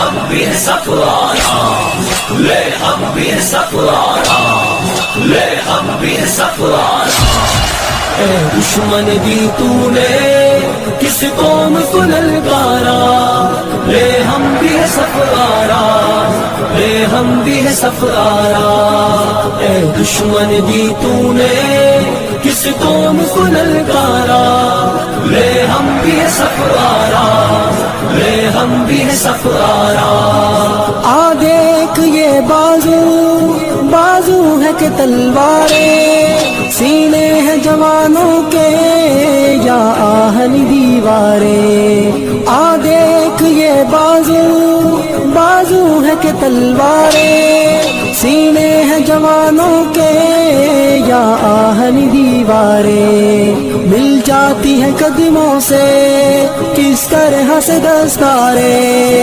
हम भी हैं सफवारा, ले हम भी हैं सफवारा, ले हम भी हैं सफवारा। ए दुश्मन दी तूने किस कौम को ललकारा, ले हम भी हैं सफवारा, ले हम भी हैं सफवारा। ए दुश्मन दी तूने किस कौम को ललकारा, ले हम भी हैं सफवारा, ले हम भी हैं सफवारा। आ देख ये बाजू बाजू है कि तलवारें, सीने हैं जवानों के या आहनी दीवारें। आ देख ये बाजू बाजू है कि तलवारें, सीने हैं जवानों के या आहनी दीवारें। मिल जाती है कदमों से किस तरह से दस्तारें।